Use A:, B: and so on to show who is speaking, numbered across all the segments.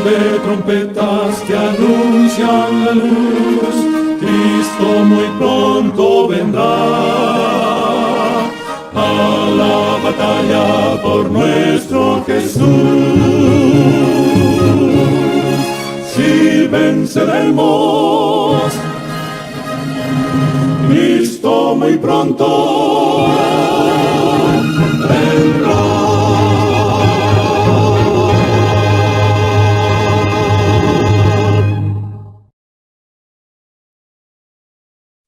A: de trompetas que anuncian la luz, Cristo muy pronto vendrá a la batalla por nuestro Jesús. Si venceremos, Cristo muy pronto vendrá.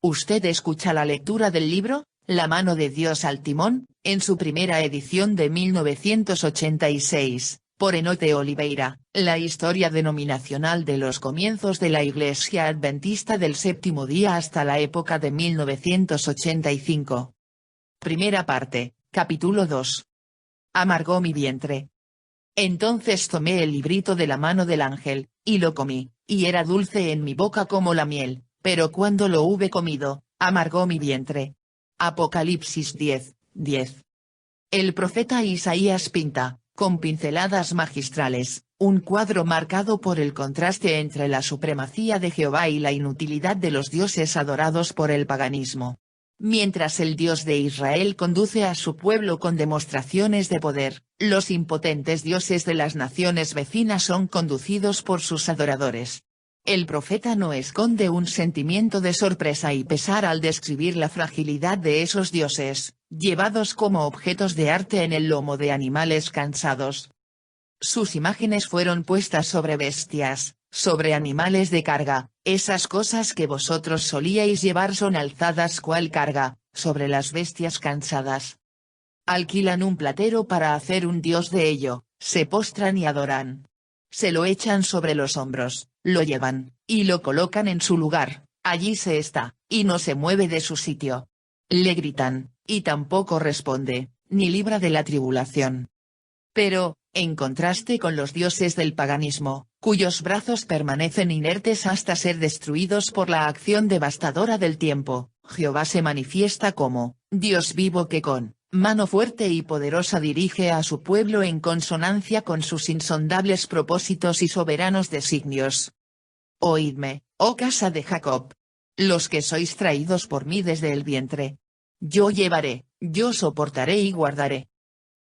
B: Usted escucha la lectura del libro, La mano de Dios al timón, en su primera edición de 1986, por Enoch de Oliveira, la historia denominacional de los comienzos de la Iglesia Adventista del Séptimo Día hasta la época de 1985. Primera parte, capítulo 2. Amargó mi vientre. Entonces tomé el librito de la mano del ángel, y lo comí, y era dulce en mi boca como la miel. Pero cuando lo hube comido, amargó mi vientre. Apocalipsis 10:10. El profeta Isaías pinta, con pinceladas magistrales, un cuadro marcado por el contraste entre la supremacía de Jehová y la inutilidad de los dioses adorados por el paganismo. Mientras el Dios de Israel conduce a su pueblo con demostraciones de poder, los impotentes dioses de las naciones vecinas son conducidos por sus adoradores. El profeta no esconde un sentimiento de sorpresa y pesar al describir la fragilidad de esos dioses, llevados como objetos de arte en el lomo de animales cansados. Sus imágenes fueron puestas sobre bestias, sobre animales de carga, esas cosas que vosotros solíais llevar son alzadas cual carga, sobre las bestias cansadas. Alquilan un platero para hacer un dios de ello, se postran y adoran. Se lo echan sobre los hombros, lo llevan, y lo colocan en su lugar, allí se está, y no se mueve de su sitio. Le gritan, y tampoco responde, ni libra de la tribulación. Pero, en contraste con los dioses del paganismo, cuyos brazos permanecen inertes hasta ser destruidos por la acción devastadora del tiempo, Jehová se manifiesta como, Dios vivo que con mano fuerte y poderosa dirige a su pueblo en consonancia con sus insondables propósitos y soberanos designios. Oídme, oh casa de Jacob, los que sois traídos por mí desde el vientre. Yo llevaré, yo soportaré y guardaré.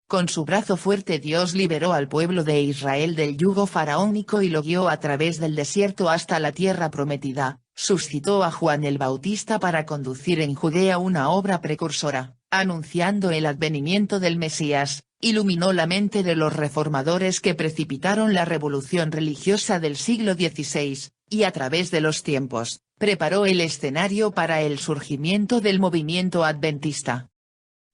B: Con su brazo fuerte Dios liberó al pueblo de Israel del yugo faraónico y lo guió a través del desierto hasta la tierra prometida. Suscitó a Juan el Bautista para conducir en Judea una obra precursora, anunciando el advenimiento del Mesías, iluminó la mente de los reformadores que precipitaron la revolución religiosa del siglo XVI, y a través de los tiempos, preparó el escenario para el surgimiento del movimiento adventista.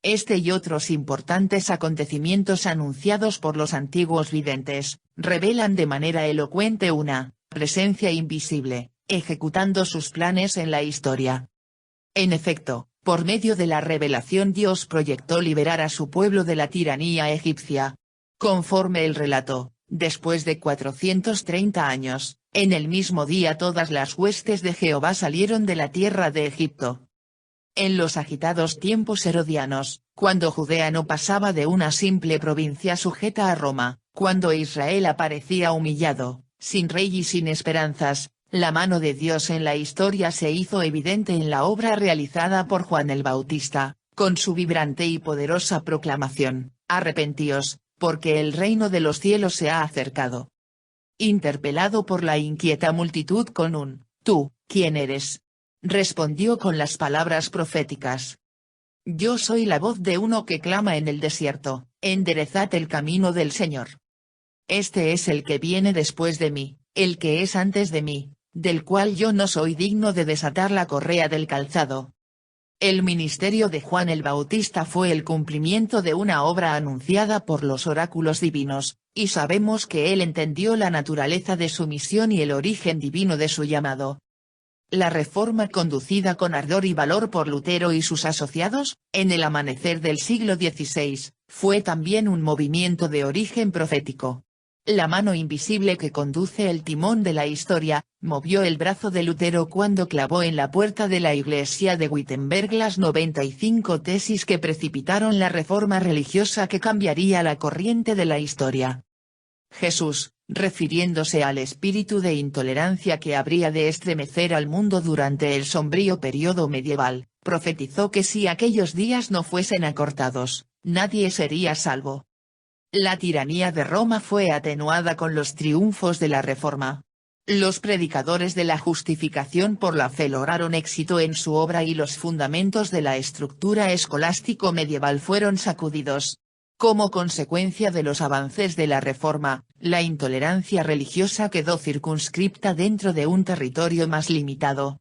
B: Este y otros importantes acontecimientos anunciados por los antiguos videntes, revelan de manera elocuente una presencia invisible, ejecutando sus planes en la historia. En efecto, por medio de la revelación Dios proyectó liberar a su pueblo de la tiranía egipcia. Conforme el relato, después de 430 años, en el mismo día todas las huestes de Jehová salieron de la tierra de Egipto. En los agitados tiempos herodianos, cuando Judea no pasaba de una simple provincia sujeta a Roma, cuando Israel aparecía humillado, sin rey y sin esperanzas, la mano de Dios en la historia se hizo evidente en la obra realizada por Juan el Bautista, con su vibrante y poderosa proclamación, arrepentíos, porque el reino de los cielos se ha acercado. Interpelado por la inquieta multitud con un, ¿tú, quién eres?, respondió con las palabras proféticas. Yo soy la voz de uno que clama en el desierto, enderezad el camino del Señor. Este es el que viene después de mí, el que es antes de mí, del cual yo no soy digno de desatar la correa del calzado. El ministerio de Juan el Bautista fue el cumplimiento de una obra anunciada por los oráculos divinos, y sabemos que él entendió la naturaleza de su misión y el origen divino de su llamado. La reforma conducida con ardor y valor por Lutero y sus asociados, en el amanecer del siglo XVI, fue también un movimiento de origen profético. La mano invisible que conduce el timón de la historia, movió el brazo de Lutero cuando clavó en la puerta de la iglesia de Wittenberg las 95 tesis que precipitaron la reforma religiosa que cambiaría la corriente de la historia. Jesús, refiriéndose al espíritu de intolerancia que habría de estremecer al mundo durante el sombrío periodo medieval, profetizó que si aquellos días no fuesen acortados, nadie sería salvo. La tiranía de Roma fue atenuada con los triunfos de la Reforma. Los predicadores de la justificación por la fe lograron éxito en su obra y los fundamentos de la estructura escolástico medieval fueron sacudidos. Como consecuencia de los avances de la Reforma, la intolerancia religiosa quedó circunscripta dentro de un territorio más limitado.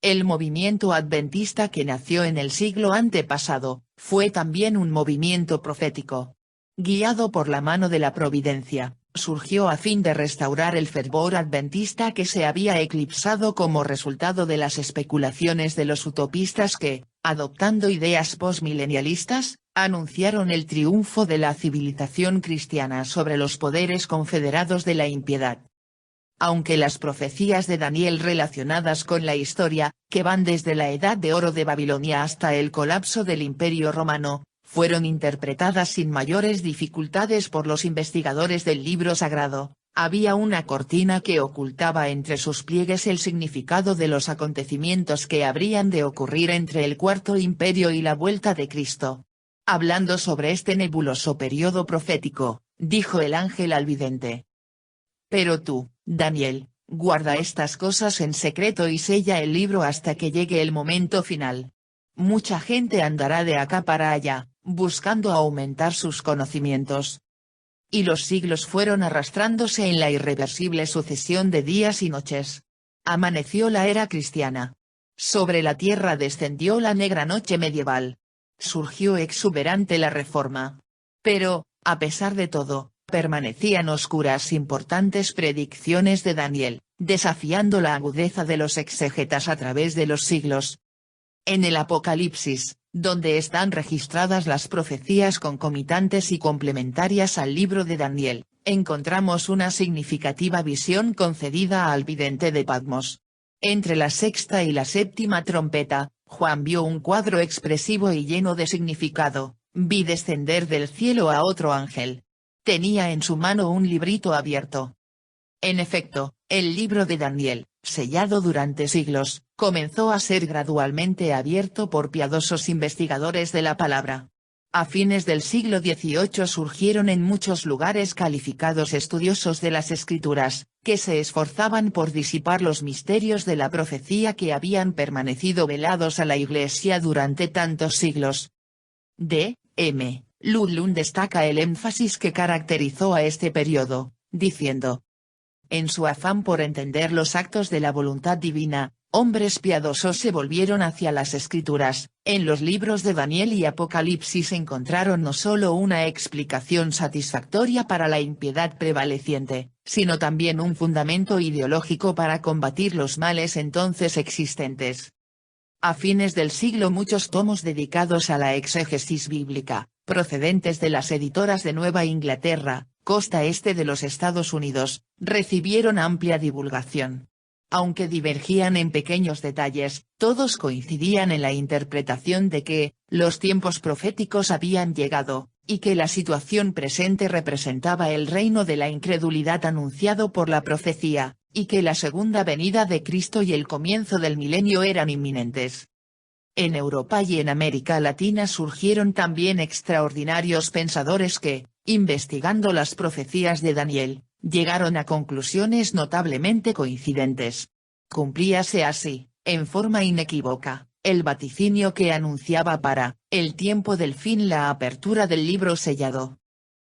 B: El movimiento adventista que nació en el siglo antepasado, fue también un movimiento profético. Guiado por la mano de la providencia, surgió a fin de restaurar el fervor adventista que se había eclipsado como resultado de las especulaciones de los utopistas que, adoptando ideas postmilenialistas, anunciaron el triunfo de la civilización cristiana sobre los poderes confederados de la impiedad. Aunque las profecías de Daniel relacionadas con la historia, que van desde la Edad de Oro de Babilonia hasta el colapso del Imperio Romano, fueron interpretadas sin mayores dificultades por los investigadores del libro sagrado, había una cortina que ocultaba entre sus pliegues el significado de los acontecimientos que habrían de ocurrir entre el Cuarto Imperio y la vuelta de Cristo. Hablando sobre este nebuloso periodo profético, dijo el ángel al vidente: «Pero tú, Daniel, guarda estas cosas en secreto y sella el libro hasta que llegue el momento final. Mucha gente andará de acá para allá, buscando aumentar sus conocimientos». Y los siglos fueron arrastrándose en la irreversible sucesión de días y noches. Amaneció la era cristiana. Sobre la tierra descendió la negra noche medieval. Surgió exuberante la Reforma. Pero, a pesar de todo, permanecían oscuras importantes predicciones de Daniel, desafiando la agudeza de los exégetas a través de los siglos. En el Apocalipsis, donde están registradas las profecías concomitantes y complementarias al libro de Daniel, encontramos una significativa visión concedida al vidente de Patmos. Entre la sexta y la séptima trompeta, Juan vio un cuadro expresivo y lleno de significado: vi descender del cielo a otro ángel. Tenía en su mano un librito abierto. En efecto, el libro de Daniel, sellado durante siglos, comenzó a ser gradualmente abierto por piadosos investigadores de la palabra. A fines del siglo XVIII surgieron en muchos lugares calificados estudiosos de las Escrituras, que se esforzaban por disipar los misterios de la profecía que habían permanecido velados a la Iglesia durante tantos siglos. D. M. Ludlum destaca el énfasis que caracterizó a este periodo, diciendo: en su afán por entender los actos de la voluntad divina, hombres piadosos se volvieron hacia las Escrituras. En los libros de Daniel y Apocalipsis encontraron no solo una explicación satisfactoria para la impiedad prevaleciente, sino también un fundamento ideológico para combatir los males entonces existentes. A fines del siglo muchos tomos dedicados a la exégesis bíblica, procedentes de las editoras de Nueva Inglaterra, costa este de los Estados Unidos, recibieron amplia divulgación. Aunque divergían en pequeños detalles, todos coincidían en la interpretación de que, los tiempos proféticos habían llegado, y que la situación presente representaba el reino de la incredulidad anunciado por la profecía, y que la segunda venida de Cristo y el comienzo del milenio eran inminentes. En Europa y en América Latina surgieron también extraordinarios pensadores que, investigando las profecías de Daniel, llegaron a conclusiones notablemente coincidentes. Cumplíase así, en forma inequívoca, el vaticinio que anunciaba para el tiempo del fin la apertura del libro sellado.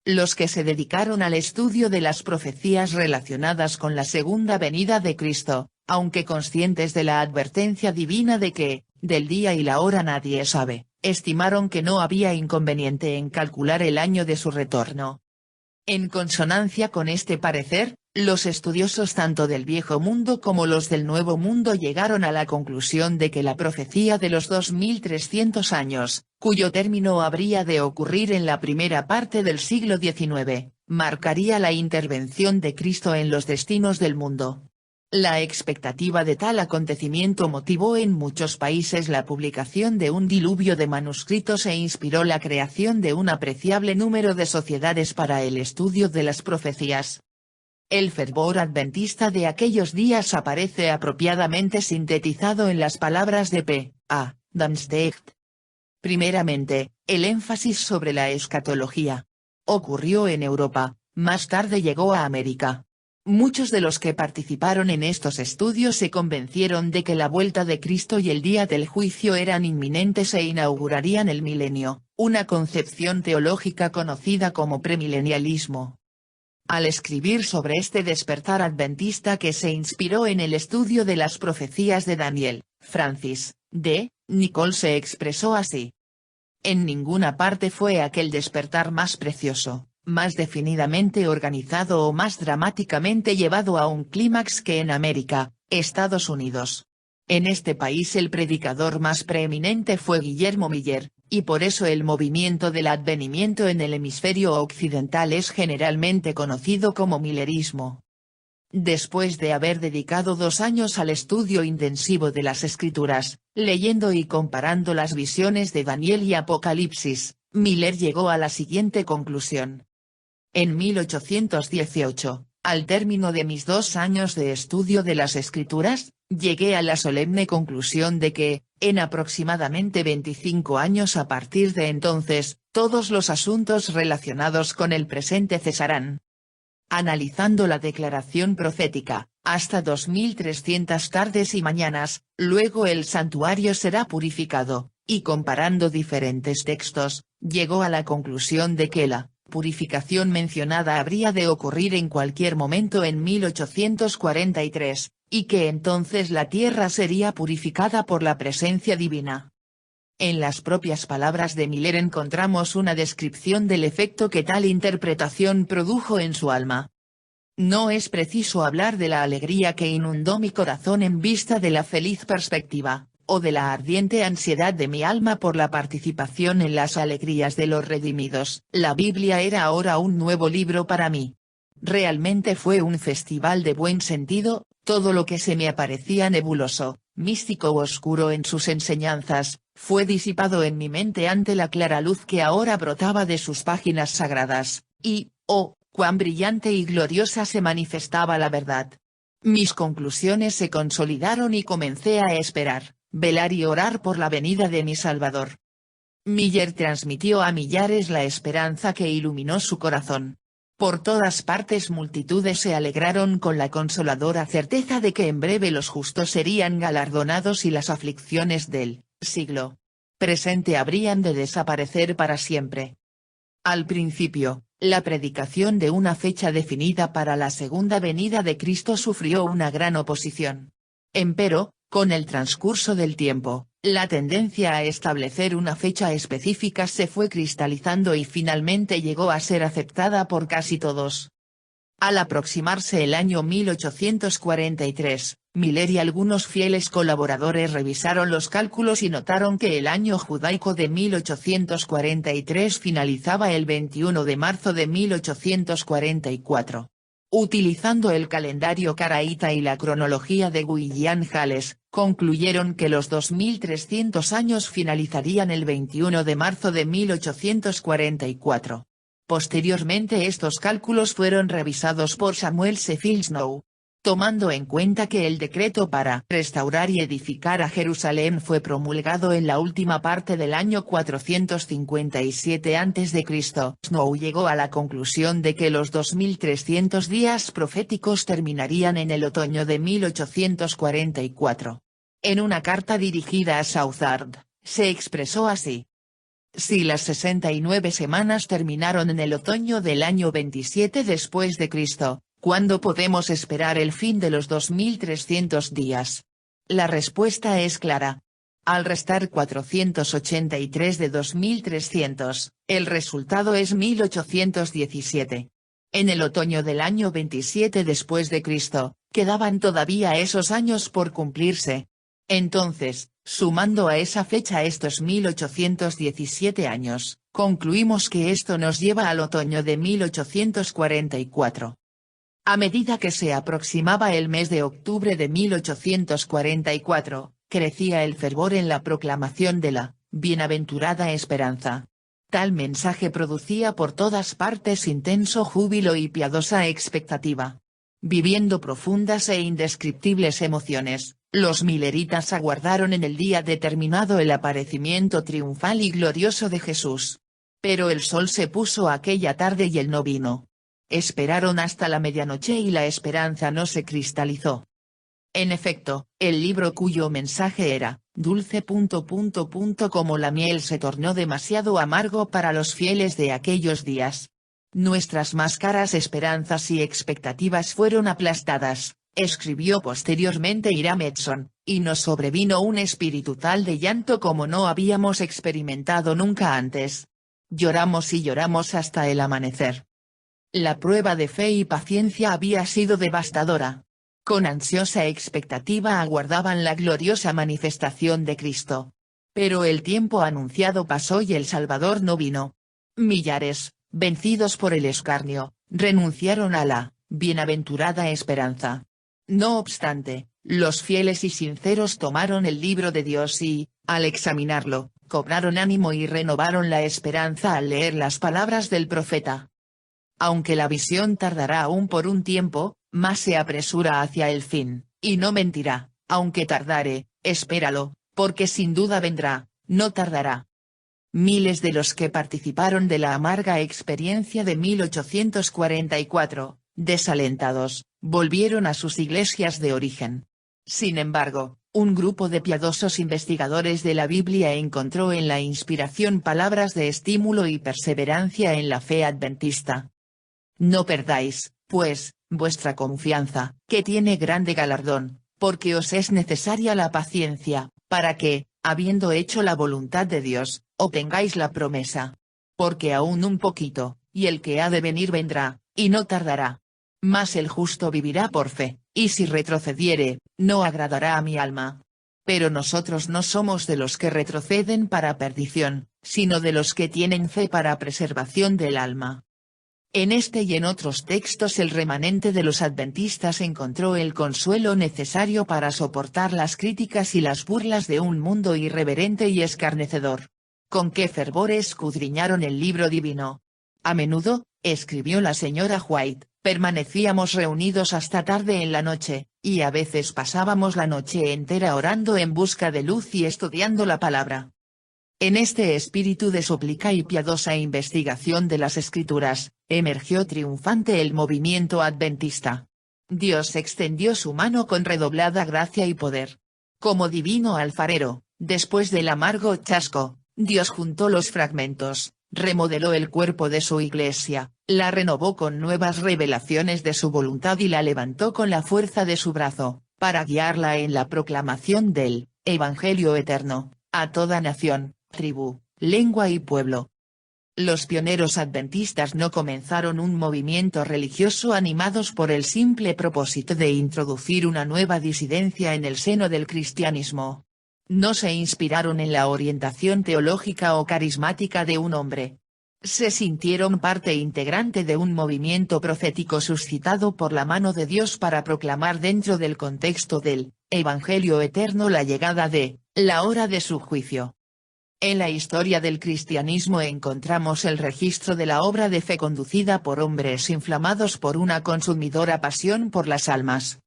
B: Los que se dedicaron al estudio de las profecías relacionadas con la segunda venida de Cristo, aunque conscientes de la advertencia divina de que, del día y la hora nadie sabe, estimaron que no había inconveniente en calcular el año de su retorno. En consonancia con este parecer, los estudiosos tanto del Viejo Mundo como los del Nuevo Mundo llegaron a la conclusión de que la profecía de los 2300 años, cuyo término habría de ocurrir en la primera parte del siglo XIX, marcaría la intervención de Cristo en los destinos del mundo. La expectativa de tal acontecimiento motivó en muchos países la publicación de un diluvio de manuscritos e inspiró la creación de un apreciable número de sociedades para el estudio de las profecías. El fervor adventista de aquellos días aparece apropiadamente sintetizado en las palabras de P. A. Damstedt. Primeramente, el énfasis sobre la escatología. Ocurrió en Europa, más tarde llegó a América. Muchos de los que participaron en estos estudios se convencieron de que la vuelta de Cristo y el día del juicio eran inminentes e inaugurarían el milenio, una concepción teológica conocida como premilenialismo. Al escribir sobre este despertar adventista que se inspiró en el estudio de las profecías de Daniel, Francis D. Nichols se expresó así. En ninguna parte fue aquel despertar más precioso, más definidamente organizado o más dramáticamente llevado a un clímax que en América, Estados Unidos. En este país el predicador más preeminente fue Guillermo Miller, y por eso el movimiento del advenimiento en el hemisferio occidental es generalmente conocido como millerismo. Después de haber dedicado 2 años al estudio intensivo de las Escrituras, leyendo y comparando las visiones de Daniel y Apocalipsis, Miller llegó a la siguiente conclusión. En 1818, al término de mis 2 años de estudio de las Escrituras, llegué a la solemne conclusión de que, en aproximadamente 25 años a partir de entonces, todos los asuntos relacionados con el presente cesarán. Analizando la declaración profética, hasta 2300 tardes y mañanas, luego el santuario será purificado, y comparando diferentes textos, llegó a la conclusión de que la purificación mencionada habría de ocurrir en cualquier momento en 1843, y que entonces la tierra sería purificada por la presencia divina. En las propias palabras de Miller encontramos una descripción del efecto que tal interpretación produjo en su alma. No es preciso hablar de la alegría que inundó mi corazón en vista de la feliz perspectiva, o de la ardiente ansiedad de mi alma por la participación en las alegrías de los redimidos. La Biblia era ahora un nuevo libro para mí. Realmente fue un festival de buen sentido, todo lo que se me aparecía nebuloso, místico o oscuro en sus enseñanzas, fue disipado en mi mente ante la clara luz que ahora brotaba de sus páginas sagradas, y, oh, cuán brillante y gloriosa se manifestaba la verdad. Mis conclusiones se consolidaron y comencé a esperar, velar y orar por la venida de mi Salvador. Miller transmitió a millares la esperanza que iluminó su corazón. Por todas partes multitudes se alegraron con la consoladora certeza de que en breve los justos serían galardonados y las aflicciones del siglo presente habrían de desaparecer para siempre. Al principio, la predicación de una fecha definida para la segunda venida de Cristo sufrió una gran oposición. Empero, con el transcurso del tiempo, la tendencia a establecer una fecha específica se fue cristalizando y finalmente llegó a ser aceptada por casi todos. Al aproximarse el año 1843, Miller y algunos fieles colaboradores revisaron los cálculos y notaron que el año judaico de 1843 finalizaba el 21 de marzo de 1844. Utilizando el calendario caraíta y la cronología de William Hales, concluyeron que los 2300 años finalizarían el 21 de marzo de 1844. Posteriormente estos cálculos fueron revisados por Samuel Sheffield Snow. Tomando en cuenta que el decreto para restaurar y edificar a Jerusalén fue promulgado en la última parte del año 457 a.C., Snow llegó a la conclusión de que los 2300 días proféticos terminarían en el otoño de 1844. En una carta dirigida a Southard, se expresó así. Si las 69 semanas terminaron en el otoño del año 27 después de Cristo, ¿cuándo podemos esperar el fin de los 2300 días? La respuesta es clara. Al restar 483 de 2300, el resultado es 1817. En el otoño del año 27 después de Cristo, quedaban todavía esos años por cumplirse. Entonces, sumando a esa fecha estos 1817 años, concluimos que esto nos lleva al otoño de 1844. A medida que se aproximaba el mes de octubre de 1844, crecía el fervor en la proclamación de la bienaventurada esperanza. Tal mensaje producía por todas partes intenso júbilo y piadosa expectativa. Viviendo profundas e indescriptibles emociones, los mileritas aguardaron en el día determinado el aparecimiento triunfal y glorioso de Jesús. Pero el sol se puso aquella tarde y él no vino. Esperaron hasta la medianoche y la esperanza no se cristalizó. En efecto, el libro cuyo mensaje era dulce como la miel se tornó demasiado amargo para los fieles de aquellos días. Nuestras más caras esperanzas y expectativas fueron aplastadas, escribió posteriormente Hiram Edson, y nos sobrevino un espíritu tal de llanto como no habíamos experimentado nunca antes. Lloramos y lloramos hasta el amanecer. La prueba de fe y paciencia había sido devastadora. Con ansiosa expectativa aguardaban la gloriosa manifestación de Cristo. Pero el tiempo anunciado pasó y el Salvador no vino. Millares, vencidos por el escarnio, renunciaron a la bienaventurada esperanza. No obstante, los fieles y sinceros tomaron el libro de Dios y, al examinarlo, cobraron ánimo y renovaron la esperanza al leer las palabras del profeta. Aunque la visión tardará aún por un tiempo, más se apresura hacia el fin, y no mentirá, aunque tardare, espéralo, porque sin duda vendrá, no tardará. Miles de los que participaron de la amarga experiencia de 1844, desalentados, volvieron a sus iglesias de origen. Sin embargo, un grupo de piadosos investigadores de la Biblia encontró en la inspiración palabras de estímulo y perseverancia en la fe adventista. No perdáis, pues, vuestra confianza, que tiene grande galardón, porque os es necesaria la paciencia, para que, habiendo hecho la voluntad de Dios, obtengáis la promesa. Porque aún un poquito, y el que ha de venir vendrá, y no tardará. Mas el justo vivirá por fe, y si retrocediere, no agradará a mi alma. Pero nosotros no somos de los que retroceden para perdición, sino de los que tienen fe para preservación del alma. En este y en otros textos el remanente de los adventistas encontró el consuelo necesario para soportar las críticas y las burlas de un mundo irreverente y escarnecedor. Con qué fervor escudriñaron el libro divino. A menudo, escribió la señora White, permanecíamos reunidos hasta tarde en la noche, y a veces pasábamos la noche entera orando en busca de luz y estudiando la palabra. En este espíritu de súplica y piadosa investigación de las Escrituras, emergió triunfante el movimiento adventista. Dios extendió su mano con redoblada gracia y poder. Como divino alfarero, después del amargo chasco, Dios juntó los fragmentos, remodeló el cuerpo de su iglesia, la renovó con nuevas revelaciones de su voluntad y la levantó con la fuerza de su brazo, para guiarla en la proclamación del Evangelio eterno, a toda nación, tribu, lengua y pueblo. Los pioneros adventistas no comenzaron un movimiento religioso animados por el simple propósito de introducir una nueva disidencia en el seno del cristianismo. No se inspiraron en la orientación teológica o carismática de un hombre. Se sintieron parte integrante de un movimiento profético suscitado por la mano de Dios para proclamar dentro del contexto del Evangelio eterno la llegada de la hora de su juicio. En la historia del cristianismo encontramos el registro de la obra de fe conducida por hombres inflamados por una consumidora pasión por las almas.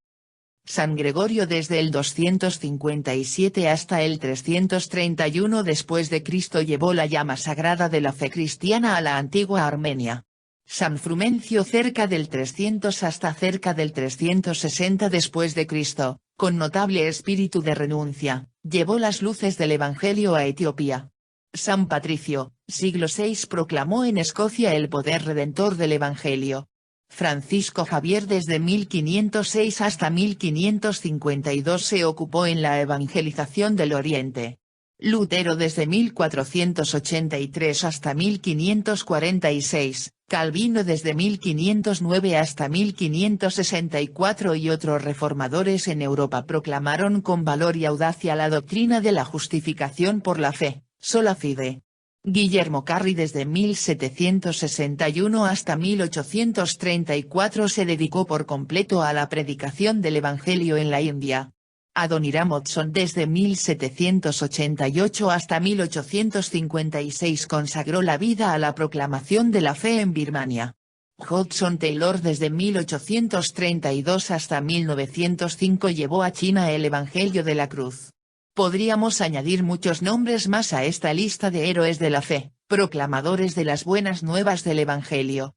B: San Gregorio desde el 257 hasta el 331 después de Cristo llevó la llama sagrada de la fe cristiana a la antigua Armenia. San Frumencio cerca del 300 hasta cerca del 360 después de Cristo, con notable espíritu de renuncia, llevó las luces del Evangelio a Etiopía. San Patricio, siglo VI proclamó en Escocia el poder redentor del Evangelio. Francisco Javier desde 1506 hasta 1552 se ocupó en la evangelización del Oriente. Lutero desde 1483 hasta 1546, Calvino desde 1509 hasta 1564 y otros reformadores en Europa proclamaron con valor y audacia la doctrina de la justificación por la fe, sola fide. Guillermo Carri desde 1761 hasta 1834 se dedicó por completo a la predicación del Evangelio en la India. Adoniram Hudson desde 1788 hasta 1856 consagró la vida a la proclamación de la fe en Birmania. Hudson Taylor desde 1832 hasta 1905 llevó a China el Evangelio de la Cruz. Podríamos añadir muchos nombres más a esta lista de héroes de la fe, proclamadores de las buenas nuevas del Evangelio.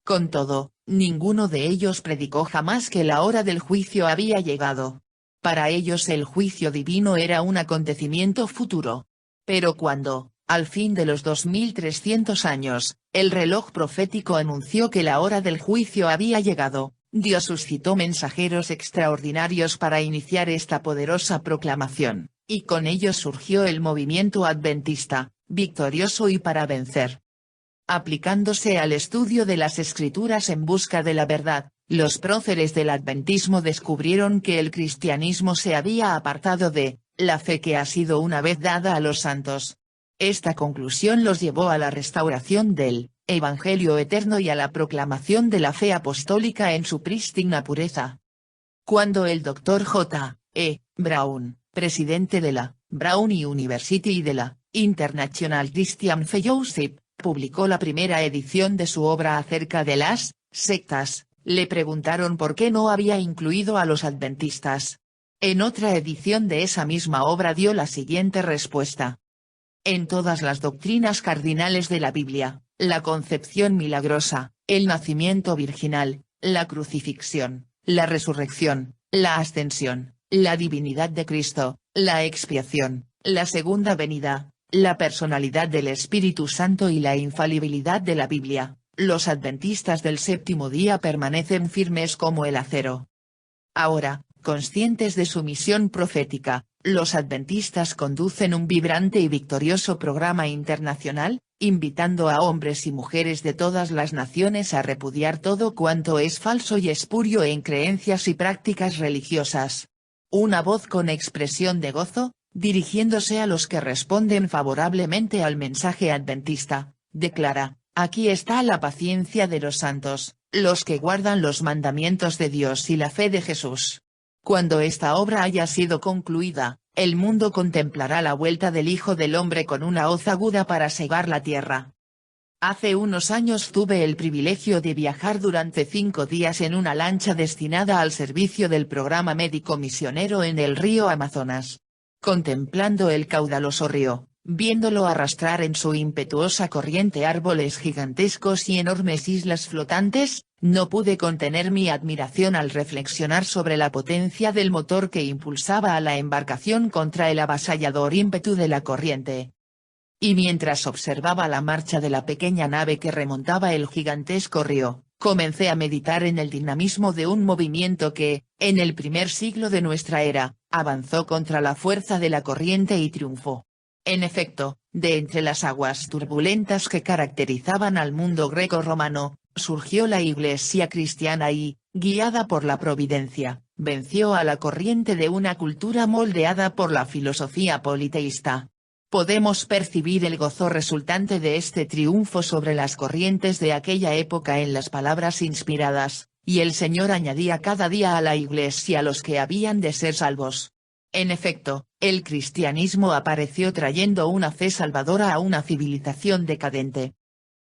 B: Con todo, ninguno de ellos predicó jamás que la hora del juicio había llegado. Para ellos el juicio divino era un acontecimiento futuro. Pero cuando, al fin de los 2300 años, el reloj profético anunció que la hora del juicio había llegado, Dios suscitó mensajeros extraordinarios para iniciar esta poderosa proclamación, y con ellos surgió el movimiento adventista, victorioso y para vencer. Aplicándose al estudio de las Escrituras en busca de la verdad, los próceres del adventismo descubrieron que el cristianismo se había apartado de la fe que ha sido una vez dada a los santos. Esta conclusión los llevó a la restauración del Evangelio eterno y a la proclamación de la fe apostólica en su prístina pureza. Cuando el Dr. J. E. Brown, presidente de la Brown University y de la International Christian Fellowship, publicó la primera edición de su obra acerca de las sectas, le preguntaron por qué no había incluido a los adventistas. En otra edición de esa misma obra dio la siguiente respuesta. En todas las doctrinas cardinales de la Biblia, la concepción milagrosa, el nacimiento virginal, la crucifixión, la resurrección, la ascensión, la divinidad de Cristo, la expiación, la segunda venida, la personalidad del Espíritu Santo y la infalibilidad de la Biblia, los adventistas del séptimo día permanecen firmes como el acero. Ahora, conscientes de su misión profética, los adventistas conducen un vibrante y victorioso programa internacional, invitando a hombres y mujeres de todas las naciones a repudiar todo cuanto es falso y espurio en creencias y prácticas religiosas. Una voz con expresión de gozo, dirigiéndose a los que responden favorablemente al mensaje adventista, declara, aquí está la paciencia de los santos, los que guardan los mandamientos de Dios y la fe de Jesús. Cuando esta obra haya sido concluida, el mundo contemplará la vuelta del Hijo del Hombre con una hoz aguda para segar la tierra. Hace unos años tuve el privilegio de viajar durante 5 días en una lancha destinada al servicio del programa médico misionero en el río Amazonas. Contemplando el caudaloso río, viéndolo arrastrar en su impetuosa corriente árboles gigantescos y enormes islas flotantes, no pude contener mi admiración al reflexionar sobre la potencia del motor que impulsaba a la embarcación contra el avasallador ímpetu de la corriente. Y mientras observaba la marcha de la pequeña nave que remontaba el gigantesco río, comencé a meditar en el dinamismo de un movimiento que, en el primer siglo de nuestra era, avanzó contra la fuerza de la corriente y triunfó. En efecto, de entre las aguas turbulentas que caracterizaban al mundo greco-romano, surgió la Iglesia cristiana y, guiada por la providencia, venció a la corriente de una cultura moldeada por la filosofía politeísta. Podemos percibir el gozo resultante de este triunfo sobre las corrientes de aquella época en las palabras inspiradas, y el Señor añadía cada día a la Iglesia los que habían de ser salvos. En efecto, el cristianismo apareció trayendo una fe salvadora a una civilización decadente.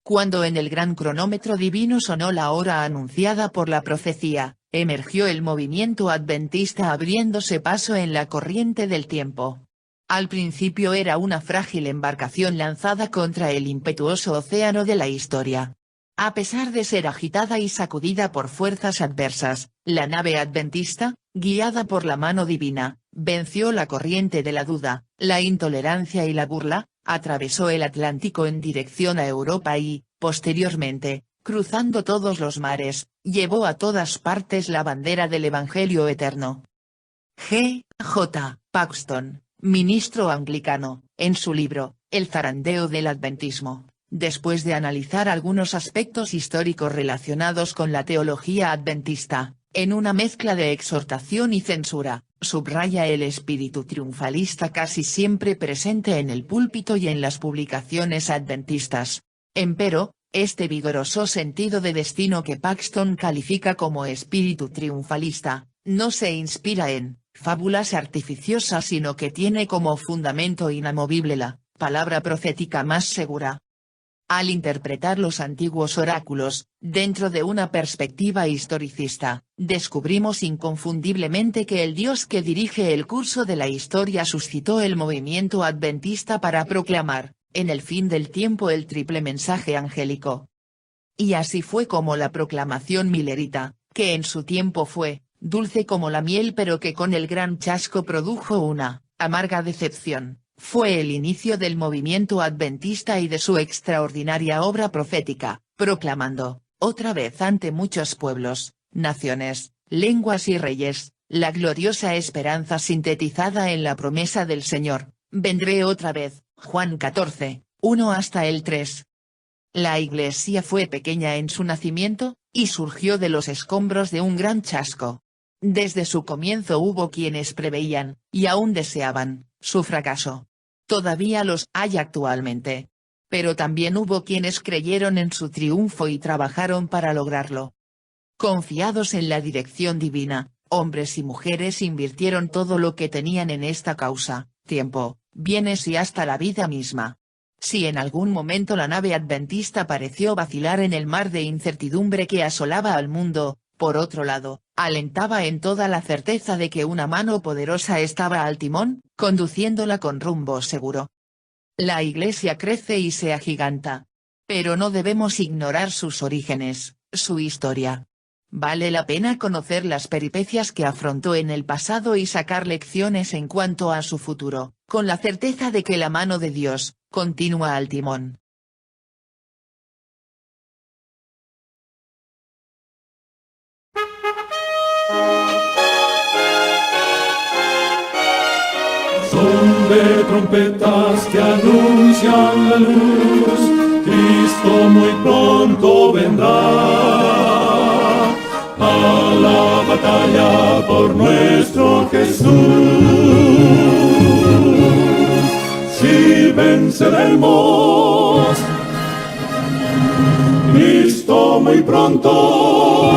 B: Cuando en el gran cronómetro divino sonó la hora anunciada por la profecía, emergió el movimiento adventista abriéndose paso en la corriente del tiempo. Al principio era una frágil embarcación lanzada contra el impetuoso océano de la historia. A pesar de ser agitada y sacudida por fuerzas adversas, la nave adventista, guiada por la mano divina, venció la corriente de la duda, la intolerancia y la burla, atravesó el Atlántico en dirección a Europa y, posteriormente, cruzando todos los mares, llevó a todas partes la bandera del Evangelio eterno. G. J. Paxton, ministro anglicano, en su libro, El zarandeo del adventismo, después de analizar algunos aspectos históricos relacionados con la teología adventista, en una mezcla de exhortación y censura, Subraya el espíritu triunfalista casi siempre presente en el púlpito y en las publicaciones adventistas. Empero, este vigoroso sentido de destino que Paxton califica como espíritu triunfalista, no se inspira en fábulas artificiosas sino que tiene como fundamento inamovible la palabra profética más segura. Al interpretar los antiguos oráculos, dentro de una perspectiva historicista, descubrimos inconfundiblemente que el Dios que dirige el curso de la historia suscitó el movimiento adventista para proclamar, en el fin del tiempo, el triple mensaje angélico. Y así fue como la proclamación millerita, que en su tiempo fue dulce como la miel pero que con el gran chasco produjo una amarga decepción, fue el inicio del movimiento adventista y de su extraordinaria obra profética, proclamando, otra vez ante muchos pueblos, naciones, lenguas y reyes, la gloriosa esperanza sintetizada en la promesa del Señor: vendré otra vez. Juan 14, 1 hasta el 3. La Iglesia fue pequeña en su nacimiento, y surgió de los escombros de un gran chasco. Desde su comienzo hubo quienes preveían, y aún deseaban, su fracaso. Todavía los hay actualmente. Pero también hubo quienes creyeron en su triunfo y trabajaron para lograrlo. Confiados en la dirección divina, hombres y mujeres invirtieron todo lo que tenían en esta causa, tiempo, bienes y hasta la vida misma. Si en algún momento la nave adventista pareció vacilar en el mar de incertidumbre que asolaba al mundo, por otro lado, alentaba en toda la certeza de que una mano poderosa estaba al timón, conduciéndola con rumbo seguro. La Iglesia crece y se agiganta. Pero no debemos ignorar sus orígenes, su historia. Vale la pena conocer las peripecias que afrontó en el pasado y sacar lecciones en cuanto a su futuro, con la certeza de que la mano de Dios continúa al timón.
A: Son de trompetas que anuncian la luz, Cristo muy pronto vendrá a la batalla por nuestro Jesús. Si venceremos, Cristo muy pronto